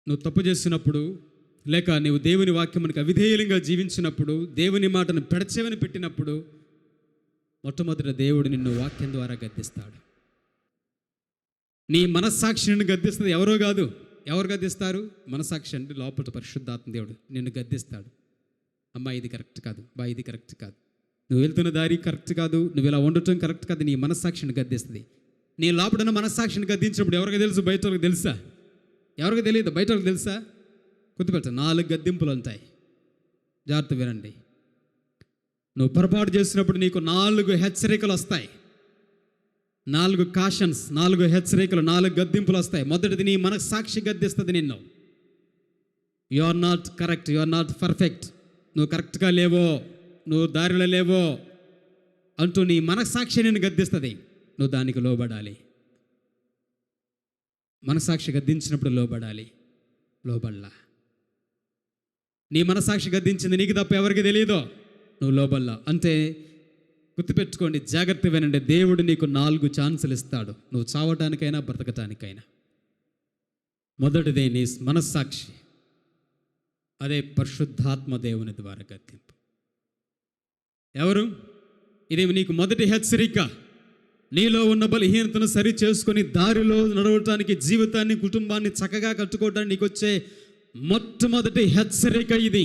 నువ్వు తప్పు చేసినప్పుడు, లేక నీవు దేవుని వాక్యమునికి అవిధేయులంగా జీవించినప్పుడు, దేవుని మాటను పెడచెవిని పెట్టినప్పుడు, మొట్టమొదట దేవుడు నిన్ను వాక్యం ద్వారా గద్దిస్తాడు. నీ మనస్సాక్షి నిన్ను గద్దిస్తుంది, ఎవరో కాదు. ఎవరు గద్దిస్తారు? మనస్సాక్షి అంటే లోపల పరిశుద్ధాత్మ దేవుడు నిన్ను గద్దిస్తాడు. అమ్మా ఇది కరెక్ట్ కాదు, బా ఇది కరెక్ట్ కాదు, నువ్వు వెళ్తున్న దారి కరెక్ట్ కాదు, నువ్వు ఇలా ఉండటం కరెక్ట్ కాదు. నీ మనస్సాక్షిని గద్దిస్తుంది. నీ లోపల మనస్సాక్షిని గద్దించినప్పుడు ఎవరికి తెలుసు? బయట వాళ్ళకి తెలుసా? ఎవరికి తెలియదు? బయట వాళ్ళకి తెలుసా? గుర్తుపెట్ట, 4 గద్దింపులు ఉంటాయి. జాగ్రత్త వినండి. నువ్వు పొరపాటు చేసినప్పుడు నీకు 4 హెచ్చరికలు వస్తాయి. 4 కాషన్స్, 4 హెచ్చరికలు, 4 గద్దింపులు వస్తాయి. మొదటిది నీ మనస్సాక్షి గద్దిస్తుంది నిన్ను. You are not correct, you are not perfect, నువ్వు కరెక్ట్గా లేవో, నువ్వు దారిలో లేవో అంటూ నీ మనస్సాక్షి నిన్ను గద్దిస్తుంది. నువ్వు దానికి లోబడాలి. మనస్సాక్షి గద్దించినప్పుడు లోబడాలి. లోబడలా. నీ మనస్సాక్షి గద్దించింది నీకు తప్ప ఎవరికి తెలియదో, నువ్వు లోబడలా. అంటే గుర్తుపెట్టుకోండి, జాగ్రత్త వినండి. దేవుడు నీకు 4 ఛాన్సులు ఇస్తాడు, నువ్వు చావటానికైనా బ్రతకటానికైనా. మొదటిది నీ మనస్సాక్షి, అదే పరిశుద్ధాత్మ దేవుని ద్వారా గద్దింపు. ఎవరు? ఇది నీకు మొదటి హెచ్చరిక. నీలో ఉన్న బలహీనతను సరి చేసుకొని దారిలో నడవటానికి, జీవితాన్ని, కుటుంబాన్ని చక్కగా కట్టుకోవడానికి నీకు వచ్చే మొట్టమొదటి హెచ్చరిక ఇది.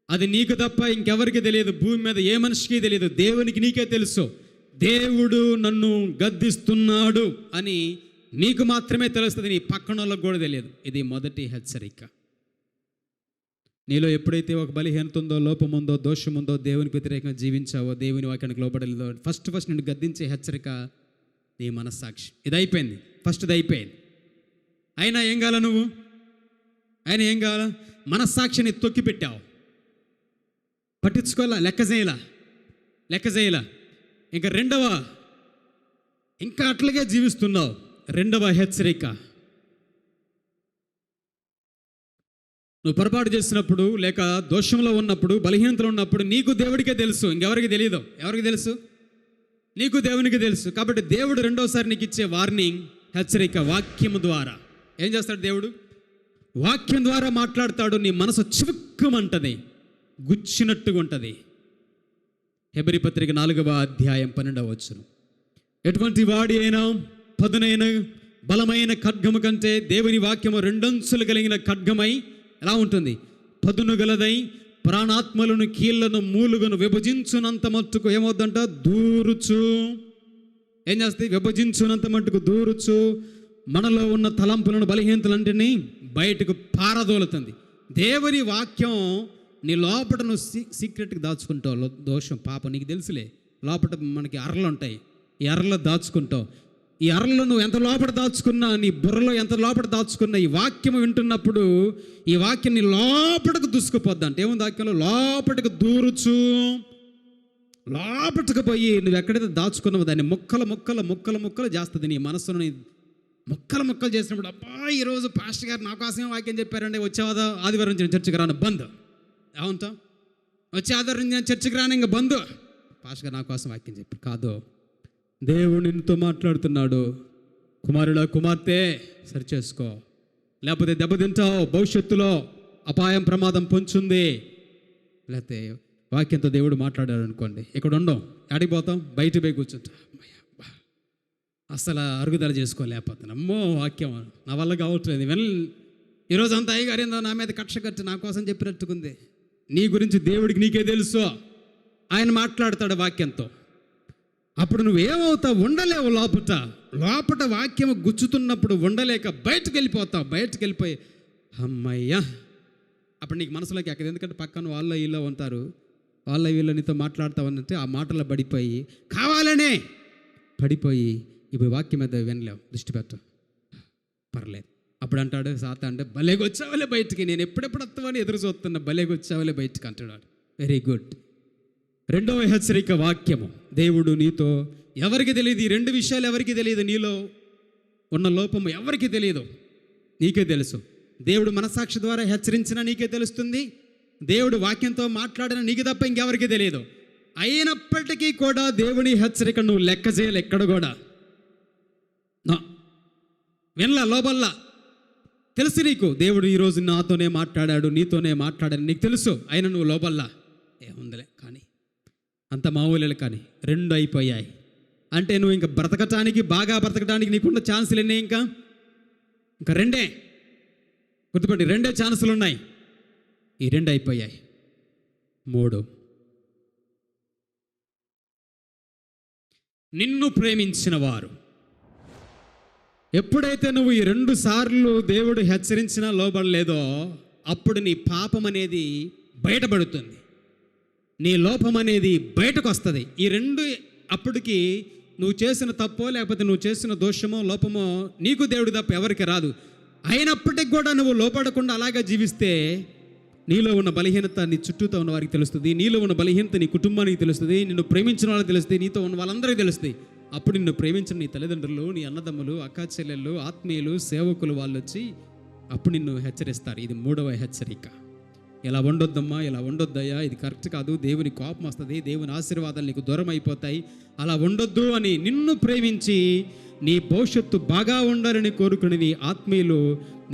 అది నీకు తప్ప ఇంకెవరికి తెలియదు, భూమి మీద ఏ మనిషికి తెలియదు, దేవునికి నీకే తెలుసు. దేవుడు నన్ను గద్దిస్తున్నాడు అని నీకు మాత్రమే తెలుస్తుంది, నీ పక్కన వాళ్ళకి కూడా తెలియదు. ఇది మొదటి హెచ్చరిక. నీలో ఎప్పుడైతే ఒక బలహీనత ఉందో, లోపం ఉందో, దోషం ఉందో, దేవునికి వ్యతిరేకంగా జీవించావో, దేవుని వాక్యానికి లోబడలేదో, ఫస్ట్ నిన్ను గద్దించే హెచ్చరిక నీ మనస్సాక్షి. ఇది అయిపోయింది, ఫస్ట్ది అయిపోయింది. అయినా ఏం కావాలా నువ్వు? అయినా ఏం కావాలా? మనస్సాక్షిని తొక్కి పెట్టావు, పట్టించుకోవాలా, లెక్క చేయలా. ఇంకా ఇంకా అట్లాగే జీవిస్తున్నావు. 2వ హెచ్చరిక, నువ్వు పొరపాటు చేసినప్పుడు, లేక దోషంలో ఉన్నప్పుడు, బలహీనతలో ఉన్నప్పుడు నీకు దేవుడికే తెలుసు, ఇంకెవరికి తెలియదు. ఎవరికి తెలుసు? నీకు దేవునికి తెలుసు. కాబట్టి దేవుడు రెండోసారి నీకు ఇచ్చే వార్నింగ్, హెచ్చరిక వాక్యము ద్వారా. ఏం చేస్తాడు దేవుడు? వాక్యం ద్వారా మాట్లాడతాడు. నీ మనసు చివుక్కుమంటది, గుచ్చినట్టుగా ఉంటుంది. హెబ్రీ పత్రిక 4వ అధ్యాయం 12వ వచనం, ఎటువంటి వాడి అయినా పదునైన బలమైన ఖడ్గము కంటే దేవుని వాక్యము 2 అంచులు కలిగిన ఖడ్గమై ఎలా ఉంటుంది? పదును గలదై ప్రాణాత్మలను, కీళ్లను, మూలుగను విభజించునంత మట్టుకు ఏమవుద్దంట? దూరుచు. ఏం చేస్తుంది? విభజించునంత మట్టుకు దూరుచు మనలో ఉన్న తలంపులను, బలహీనతలంటిని బయటకు పారదోలుతుంది. దేవుని వాక్యం నీ లోపల నువ్వు సీక్రెట్గా దాచుకుంటావు. దోషం, పాపం నీకు తెలుసులే. లోపల మనకి అర్రలు ఉంటాయి, ఈ అర్రలో దాచుకుంటావు. ఈ అర్రలో నువ్వు ఎంత లోపల దాచుకున్నా, నీ బుర్రలో ఎంత లోపల దాచుకున్నా, ఈ వాక్యం వింటున్నప్పుడు ఈ వాక్యం నీ లోపలికి దూసుకుపోద్ది. అంటే ఏముంది వాక్యంలో? లోపలికి దూరుచు, లోపలికి పోయి నువ్వు ఎక్కడైతే దాచుకున్నావు దాన్ని ముక్కలు చేస్తుంది. నీ మనస్సును ముక్కలు చేసినప్పుడు, అబ్బా ఈరోజు పాస్టర్ గారు నా కోసమే వాక్యం చెప్పారండి, వచ్చే ఆదివారం నుంచి చర్చికి రాను, బంద్. ఏమంటావు? వచ్చే ఆదివారం నుంచి చర్చికి రాను, ఇంకా బంద్. పాస్టర్ గారు నా కోసం వాక్యం చెప్పారు కాదు, దేవుడు నిన్నుతో మాట్లాడుతున్నాడు. కుమారుడా, కుమార్తె, సరి చేసుకో, లేకపోతే దెబ్బతింటావు, భవిష్యత్తులో అపాయం, ప్రమాదం పొంచుంది. లేకపోతే వాక్యంతో దేవుడు మాట్లాడాడు అనుకోండి, ఇక్కడ ఉండం, ఆడికి పోతాం, బయట పోయి కూర్చుంటాం, అసలు అరుగుదల చేసుకోలేకపోతాను. అమ్మో వాక్యం నా వల్ల కావట్లేదు. ఈరోజు అంతా అయ్యగారేందో నా మీద కక్ష కట్టి నా కోసం చెప్పినట్టుకుంది. నీ గురించి దేవుడికి నీకే తెలుసు, ఆయన మాట్లాడతాడు వాక్యంతో. అప్పుడు నువ్వేమవుతావు? ఉండలేవు. లోపట వాక్యము గుచ్చుతున్నప్పుడు ఉండలేక బయటకు వెళ్ళిపోయి అమ్మయ్యా, అప్పుడు నీకు మనసులోకి ఎక్కదు. ఎందుకంటే పక్కన వాళ్ళ వీళ్ళో ఉంటారు, వాళ్ళ వీళ్ళ నీతో మాట్లాడతావనంటే ఆ మాటల్లో కావాలనే పడిపోయి ఇప్పుడు వాక్యం మీద వినలేవు, దృష్టి పెట్టు, పర్లేదు. అప్పుడు అంటాడు సాతా అంటే, భలేగా వచ్చావలే బయటికి, నేను ఎప్పుడెప్పుడు వస్తావని ఎదురు చూస్తున్నా, భలేగా వచ్చావలే బయటికి అంటాడు. Very good. 2వ హెచ్చరిక వాక్యము. దేవుడు నీతో, ఎవరికి తెలియదు ఈ 2 విషయాలు, ఎవరికి తెలియదు. నీలో ఉన్న లోపము ఎవరికి తెలియదు, నీకే తెలుసు. దేవుడు మనసాక్షి ద్వారా హెచ్చరించినా నీకే తెలుస్తుంది, దేవుడు వాక్యంతో మాట్లాడినా నీకు తప్ప ఇంకెవరికి తెలియదు. అయినప్పటికీ కూడా దేవుని హెచ్చరిక నువ్వు లెక్క చేయాలి. ఎక్కడ కూడా వినలా, లోబల్లా. తెలుసు నీకు దేవుడు ఈరోజు నాతోనే మాట్లాడాడు, నీతోనే మాట్లాడాడు, నీకు తెలుసు. అయినా నువ్వు లోపల్లా ఏముందిలే కానీ, అంత మామూలు కానీ 2 అయిపోయాయి. అంటే నువ్వు ఇంకా బాగా బ్రతకటానికి నీకున్న ఛాన్సులు ఎన్ని? ఇంకా 2 గుర్తుపెట్టి, 2 ఛాన్సులు ఉన్నాయి. ఈ 2 అయిపోయాయి. 3, నిన్ను ప్రేమించిన వారు. ఎప్పుడైతే నువ్వు ఈ 2 సార్లు దేవుడు హెచ్చరించినా లోబడలేదో అప్పుడు నీ పాపం అనేది బయటపడుతుంది, నీ లోపం అనేది బయటకు వస్తుంది. ఈ 2 అప్పటికి నువ్వు చేసిన తప్పో లేకపోతే నువ్వు చేసిన దోషమో లోపమో నీకు దేవుడు తప్ప ఎవరికి రాదు. అయినప్పటికి కూడా నువ్వు లోపడకుండా అలాగే జీవిస్తే నీలో ఉన్న బలహీనత నీ చుట్టూతో ఉన్న వారికి తెలుస్తుంది, నీలో ఉన్న బలహీనత నీ కుటుంబానికి తెలుస్తుంది, నిన్ను ప్రేమించిన వాళ్ళకి తెలుస్తుంది, నీతో ఉన్న వాళ్ళందరికీ తెలుస్తుంది. అప్పుడు నిన్ను ప్రేమించిన నీ తల్లిదండ్రులు, నీ అన్నదమ్ములు, అక్కా చెల్లెళ్ళు, ఆత్మీయులు, సేవకులు వాళ్ళు వచ్చి అప్పుడు నిన్ను హెచ్చరిస్తారు. ఇది 3వ హెచ్చరిక. ఇలా ఉండొద్దమ్మా, ఇలా ఉండొద్దయ్యా, ఇది కరెక్ట్ కాదు, దేవుని కోపం వస్తుంది, దేవుని ఆశీర్వాదాలు నీకు దూరం అయిపోతాయి, అలా ఉండొద్దు అని నిన్ను ప్రేమించి నీ భవిష్యత్తు బాగా ఉండాలని కోరుకుని నీ ఆత్మీయులు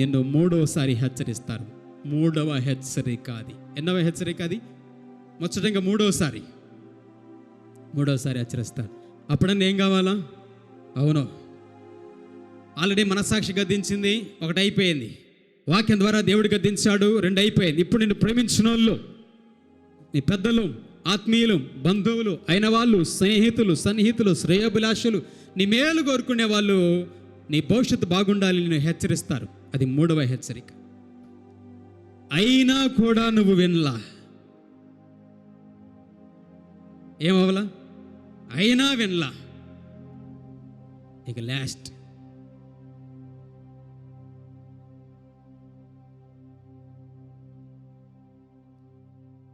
నిన్ను 3వసారి హెచ్చరిస్తారు. 3వ హెచ్చరిక అది. ఎన్నవ హెచ్చరిక అది? ముచ్చటంగా 3వసారి హెచ్చరిస్తారు. అప్పుడన్నా ఏం కావాలా? అవును, ఆల్రెడీ మనస్సాక్షి గద్దించింది, 1 అయిపోయింది. వాక్యం ద్వారా దేవుడు గద్దించాడు, 2 అయిపోయింది. ఇప్పుడు నిన్ను ప్రేమించిన వాళ్ళు, నీ పెద్దలు, ఆత్మీయులు, బంధువులు అయిన వాళ్ళు, సన్నిహితులు, శ్రేయోభిలాషులు, నీ మేలు కోరుకునే వాళ్ళు నీ భవిష్యత్తు బాగుండాలి నిన్ను హెచ్చరిస్తారు. అది 3వ హెచ్చరిక. అయినా కూడా నువ్వు వినలా, ఏమవలా? అయినా వినలా. ఇక లాస్ట్,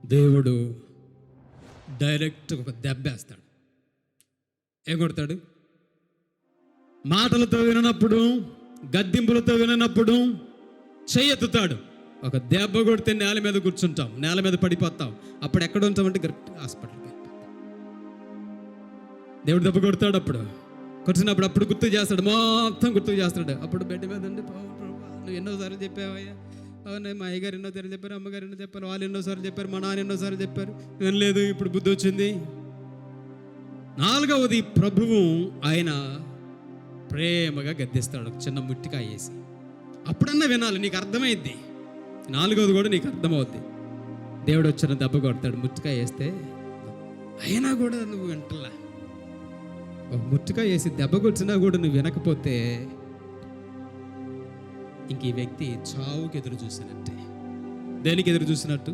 దేవుడు డైరెక్ట్ ఒక దెబ్బేస్తాడు. ఏం కొడతాడు? మాటలతో విననప్పుడు, గద్దింపులతో విననప్పుడు చెయ్యెత్తుతాడు. ఒక దెబ్బ కొడితే నేల మీద కూర్చుంటాం, నేల మీద పడిపోతాం. అప్పుడు ఎక్కడ ఉంటామంటే కరెక్ట్ హాస్పిటల్కి. దేవుడు దెబ్బ కొడతాడు. అప్పుడు గుర్తు చేస్తాడు, మొత్తం గుర్తు చేస్తాడు. అప్పుడు బెడ్ మీద ఉండి, నువ్వు ఎన్నోసార్లు చెప్పావయ్యా, అవునా, మా అయ్యగారు ఎన్నోసార్లు చెప్పారు, అమ్మగారు ఎన్నో చెప్పారు, వాళ్ళు ఎన్నోసార్లు చెప్పారు, మా నాన్న ఎన్నోసార్లు చెప్పారు, వినలేదు, ఇప్పుడు బుద్ధి వచ్చింది. 4వది, ప్రభువు ఆయన ప్రేమగా గద్దిస్తాడు, ఒక చిన్న ముట్టికాయ వేసి. అప్పుడన్నా వినాలి, నీకు అర్థమైద్ది. 4వది కూడా నీకు అర్థమవుద్ది. దేవుడు వచ్చిన దెబ్బ కొడతాడు, ముట్టికాయ వేస్తే. అయినా కూడా నువ్వు వింటలా. ఒక ముట్టికాయ వేసి దెబ్బ కొట్టినా కూడా నువ్వు వినకపోతే ఇంక ఈ వ్యక్తి చావుకి ఎదురు చూసినట్టే. దేనికి ఎదురు చూసినట్టు?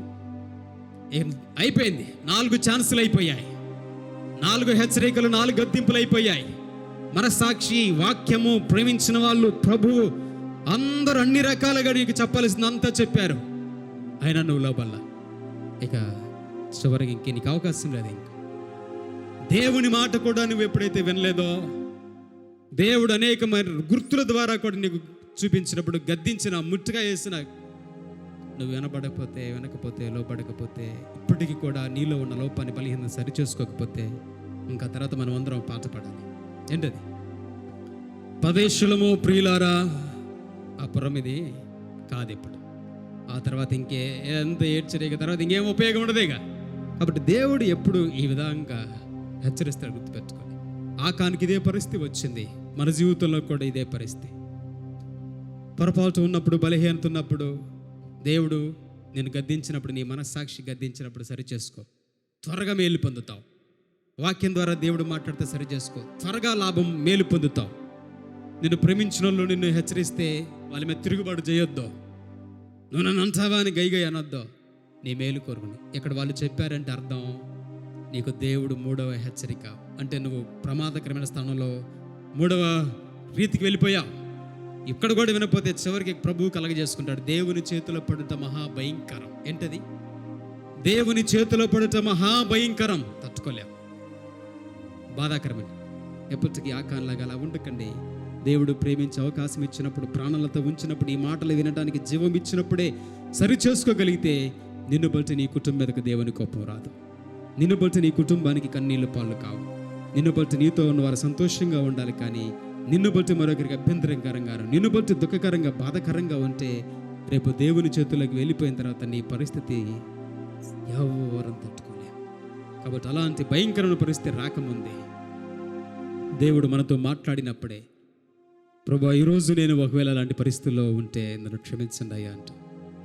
అయిపోయింది. 4 ఛాన్సులు అయిపోయాయి, 4 హెచ్చరికలు, 4 గద్దింపులు అయిపోయాయి. మనస్సాక్షి, వాక్యము, ప్రేమించిన వాళ్ళు, ప్రభువు అందరూ అన్ని రకాలుగా నీకు చెప్పాల్సింది అంతా చెప్పారు. అయినా నువ్వు లోపల ఇక చివరికి ఇంక నీకు అవకాశం లేదు. ఇంక దేవుని మాట కూడా నువ్వు ఎప్పుడైతే వినలేదో, దేవుడు అనేకమైన గుర్తుల ద్వారా కూడా నీకు చూపించినప్పుడు, గద్దించిన, ముట్టుగా వేసిన, నువ్వు వినకపోతే లోపడకపోతే, ఇప్పటికీ కూడా నీలో ఉన్న లోపాన్ని, బలహీనత సరి చేసుకోకపోతే, ఇంకా తర్వాత మనం అందరం పాట పాడాలి. ఏంటది? పదేశులము ప్రియులారా, ఆ పురం ఇది కాదు ఇప్పుడు. ఆ తర్వాత ఎంత ఏడ్చరేక తర్వాత ఇంకేం ఉపయోగం ఉండదేగా. కాబట్టి దేవుడు ఎప్పుడు ఈ విధంగా హెచ్చరిస్తాడు, గుర్తుపెట్టుకోండి. ఆకానికి ఇదే పరిస్థితి వచ్చింది, మన జీవితంలో కూడా ఇదే పరిస్థితి. పొరపాటు ఉన్నప్పుడు, బలహీనత ఉన్నప్పుడు, దేవుడు నేను గద్దించినప్పుడు, నీ మనస్సాక్షి గద్దించినప్పుడు సరి చేసుకో, త్వరగా మేలు పొందుతావు. వాక్యం ద్వారా దేవుడు మాట్లాడితే సరి చేసుకో, త్వరగా లాభం, మేలు పొందుతావు. నిన్ను ప్రేమించిన వాళ్ళు నిన్ను హెచ్చరిస్తే వాళ్ళ మీద తిరుగుబాటు చేయొద్దు. నువ్వు నన్ను అంటావా అని గైగై అనొద్దు. నీ మేలు కోరుకుని ఇక్కడ వాళ్ళు చెప్పారంటే అర్థం నీకు దేవుడు 3వ హెచ్చరిక అంటే నువ్వు ప్రమాదకరమైన స్థానంలో 3వ రీతికి వెళ్ళిపోయావు. ఇక్కడ కూడా వినపోతే చివరికి ప్రభువు కలగజేసుకుంటాడు. దేవుని చేతిలో పడుట మహాభయంకరం. ఏంటది? దేవుని చేతిలో పడుట మహాభయంకరం. తట్టుకోలేం, బాధాకరమైన. ఎప్పటికీ ఆకాంలాగా అలా ఉండకండి. దేవుడు ప్రేమించే అవకాశం ఇచ్చినప్పుడు, ప్రాణాలతో ఉంచినప్పుడు, ఈ మాటలు వినడానికి జీవం ఇచ్చినప్పుడే సరి చేసుకోగలిగితే నిన్ను బట్టి నీ కుటుంబం మీదకు దేవుని కోపం రాదు. నిన్ను బట్టి నీ కుటుంబానికి కన్నీళ్ళు పాలు కావు. నిన్ను బట్టి నీతో ఉన్న వారు సంతోషంగా ఉండాలి. కానీ నిన్ను బట్టి మరొకరికి అభ్యంతరకరంగా, నిన్ను బట్టి దుఃఖకరంగా, బాధకరంగా ఉంటే రేపు దేవుని చేతుల్లోకి వెళ్ళిపోయిన తర్వాత నీ పరిస్థితి ఎవరం తట్టుకోలేం. కాబట్టి అలాంటి భయంకరమైన పరిస్థితి రాకముందే దేవుడు మనతో మాట్లాడినప్పుడే, ప్రభువా ఈరోజు నేను ఒకవేళ అలాంటి పరిస్థితుల్లో ఉంటే నన్ను క్షమించండి అయ్యా అంటూ,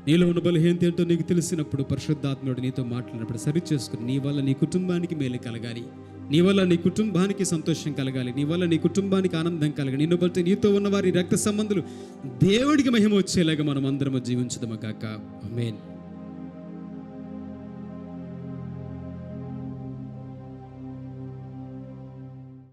నీలో ఉన్న బలహీనత ఏంటో నీకు తెలిసినప్పుడు పరిశుద్ధాత్ముడు నీతో మాట్లాడినప్పుడు సరి చేసుకుని, నీ వల్ల నీ కుటుంబానికి మేలు కలగాలి, నీ వల్ల నీ కుటుంబానికి సంతోషం కలగాలి, నీ వల్ల నీ కుటుంబానికి ఆనందం కలగాలి, నిన్ను బట్టి నీతో ఉన్న వారి రక్త సంబంధులు దేవుడికి మహిమ వచ్చేలాగా మనం అందరము జీవించుదాము గాక. ఆమేన్.